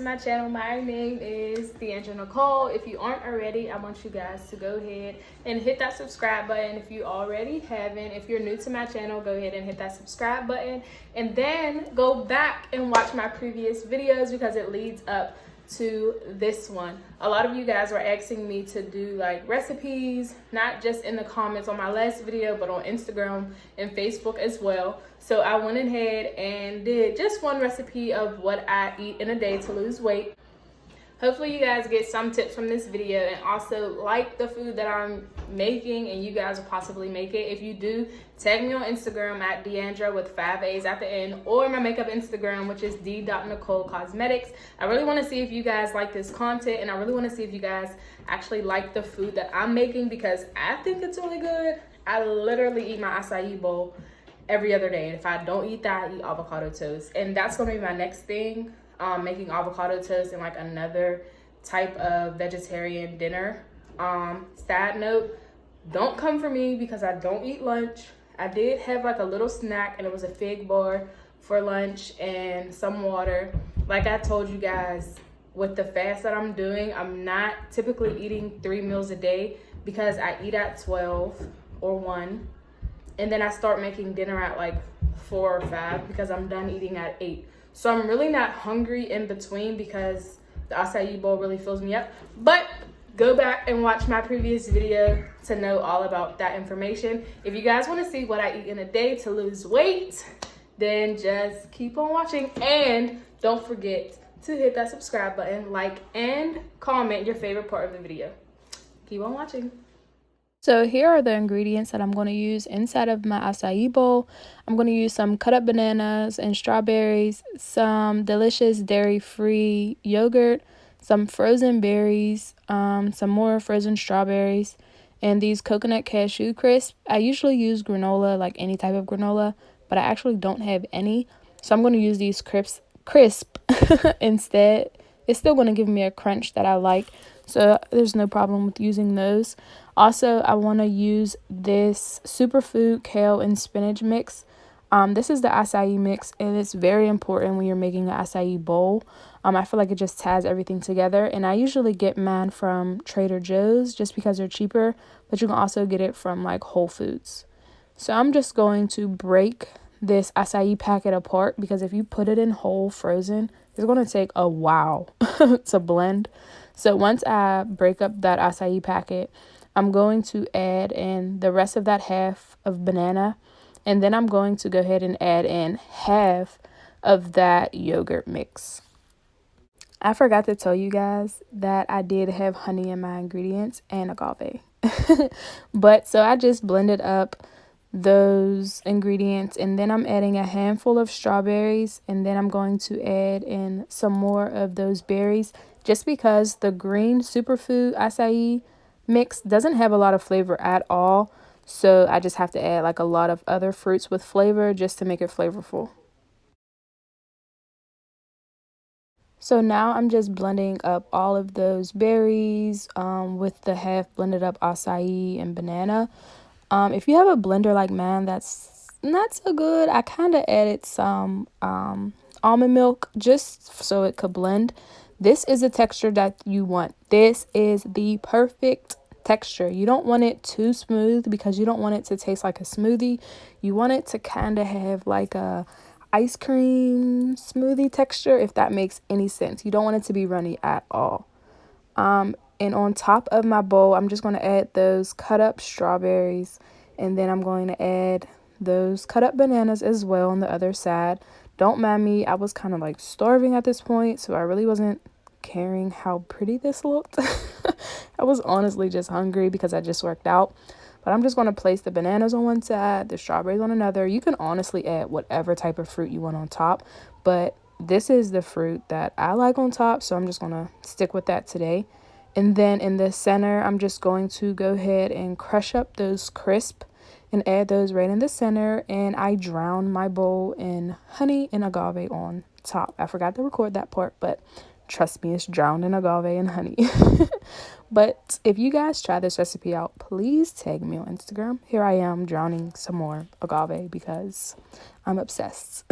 to my channel. My name is Nicole. If you aren't already, I want you guys to go ahead and hit that subscribe button. If you already haven't, if you're new to my channel, go ahead and hit that subscribe button and then go back and watch my previous videos because it leads up to this one. A lot of you guys were asking me to do like recipes, not just in the comments on my last video, but on Instagram and Facebook as well. So I went ahead and did just one recipe of what I eat in a day to lose weight. Hopefully you guys get some tips from this video and also like the food that I'm making and you guys will possibly make it. If you do, tag me on Instagram at Deandra with 5 A's at the end, or my makeup Instagram, which is d.nicole cosmetics. I really want to see if you guys like this content, and I really want to see if you guys actually like the food that I'm making because I think it's really good. I literally eat my acai bowl every other day, and if I don't eat that, I eat avocado toast, and that's going to be my next thing. Making avocado toast and like another type of vegetarian dinner. Side note, don't come for me because I don't eat lunch. I did have like a little snack and it was a fig bar for lunch and some water. Like I told you guys, with the fast that I'm doing, I'm not typically eating 3 meals a day because I eat at 12 or 1, and then I start making dinner at like 4 or 5 because I'm done eating at 8. So I'm really not hungry in between because the acai bowl really fills me up. But go back and watch my previous video to know all about that information. If you guys want to see what I eat in a day to lose weight, then just keep on watching. And don't forget to hit that subscribe button, like, and comment your favorite part of the video. Keep on watching. So here are the ingredients that I'm going to use inside of my acai bowl. I'm going to use some cut up bananas and strawberries, some delicious dairy-free yogurt, some frozen berries, some more frozen strawberries, and these coconut cashew crisps. I usually use granola, like any type of granola, but I actually don't have any. So I'm going to use these crisp instead. It's still going to give me a crunch that I like, so there's no problem with using those. Also, I want to use this superfood kale and spinach mix. This is the acai mix, and it's very important when you're making an acai bowl. I feel like it just ties everything together, and I usually get mine from Trader Joe's just because they're cheaper, but you can also get it from like Whole Foods. So I'm just going to break this acai packet apart because if you put it in whole frozen, it's going to take a while to blend. So once I break up that acai packet, I'm going to add in the rest of that half of banana, and then I'm going to go ahead and add in half of that yogurt mix. I forgot to tell you guys that I did have honey in my ingredients and agave. But so I just blended up those ingredients, and then I'm adding a handful of strawberries, and then I'm going to add in some more of those berries just because the green superfood acai mix doesn't have a lot of flavor at all, so I just have to add like a lot of other fruits with flavor just to make it flavorful. So now I'm just blending up all of those berries with the half blended up acai and banana. If you have a blender like mine that's not so good, I kind of added some almond milk just so it could blend. This is the texture that you want. This is the perfect texture. You don't want it too smooth because you don't want it to taste like a smoothie. You want it to kind of have like a ice cream smoothie texture, if that makes any sense. You don't want it to be runny at all. And on top of my bowl, I'm just going to add those cut up strawberries, and then I'm going to add those cut up bananas as well on the other side. Don't mind me, I was kind of like starving at this point, so I really wasn't caring how pretty this looked. I was honestly just hungry because I just worked out. But I'm just going to place the bananas on one side, the strawberries on another. You can honestly add whatever type of fruit you want on top, but this is the fruit that I like on top, so I'm just going to stick with that today. And then in the center, I'm just going to go ahead and crush up those crisp and add those right in the center. And I drown my bowl in honey and agave on top. I forgot to record that part, but trust me, it's drowned in agave and honey. But if you guys try this recipe out, please tag me on Instagram. Here I am drowning some more agave because I'm obsessed.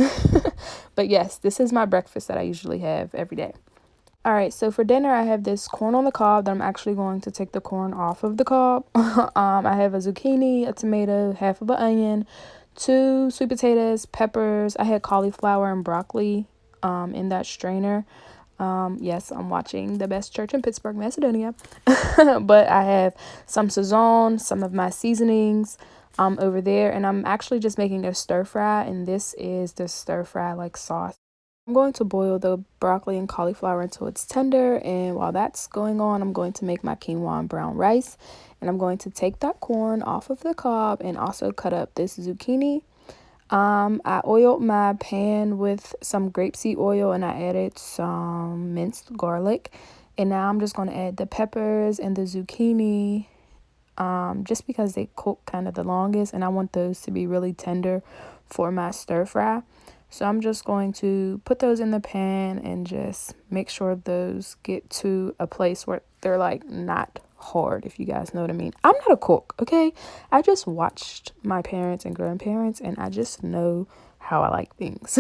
But yes, this is my breakfast that I usually have every day. All right, so for dinner, I have this corn on the cob that I'm actually going to take the corn off of the cob. I have a zucchini, a tomato, half of an onion, 2 sweet potatoes, peppers. I had cauliflower and broccoli in that strainer. Yes, I'm watching the best church in Pittsburgh, Macedonia. But I have some sazon, some of my seasonings over there, and I'm actually just making a stir fry, and this is the stir fry like sauce. I'm going to boil the broccoli and cauliflower until it's tender, and while that's going on, I'm going to make my quinoa and brown rice, and I'm going to take that corn off of the cob and also cut up this zucchini. I oiled my pan with some grapeseed oil and I added some minced garlic, and now I'm just going to add the peppers and the zucchini, just because they cook kind of the longest, and I want those to be really tender for my stir fry. So I'm just going to put those in the pan and just make sure those get to a place where they're like not hard, if you guys know what I mean. I'm not a cook, okay? I just watched my parents and grandparents and I just know how I like things.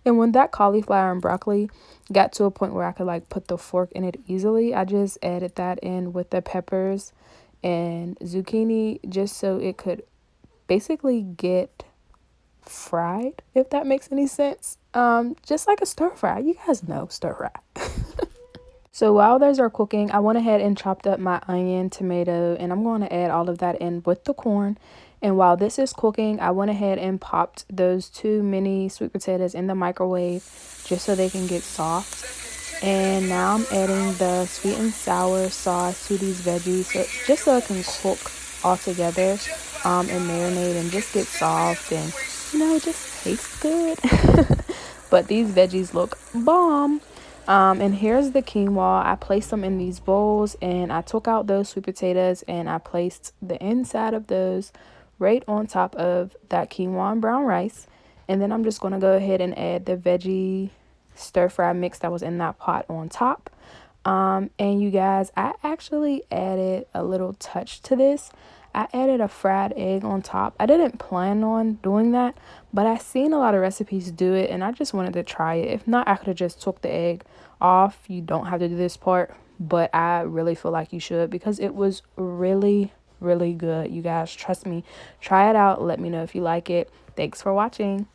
And when that cauliflower and broccoli got to a point where I could like put the fork in it easily, I just added that in with the peppers and zucchini just so it could basically get fried, if that makes any sense. Just like a stir fry. You guys know stir fry. So while those are cooking, I went ahead and chopped up my onion, tomato, and I'm going to add all of that in with the corn. And while this is cooking, I went ahead and popped those 2 mini sweet potatoes in the microwave just so they can get soft. And now I'm adding the sweet and sour sauce to these veggies, just so it can cook all together and marinate and just get soft and, just taste good. But these veggies look bomb. And here's the quinoa. I placed them in these bowls and I took out those sweet potatoes and I placed the inside of those right on top of that quinoa and brown rice. And then I'm just going to go ahead and add the veggie stir fry mix that was in that pot on top. And you guys, I actually added a little touch to this. I added a fried egg on top. I didn't plan on doing that, but I seen a lot of recipes do it and I just wanted to try it. If not, I could have just took the egg off. You don't have to do this part, but I really feel like you should because it was really, really good. You guys, trust me. Try it out. Let me know if you like it. Thanks for watching.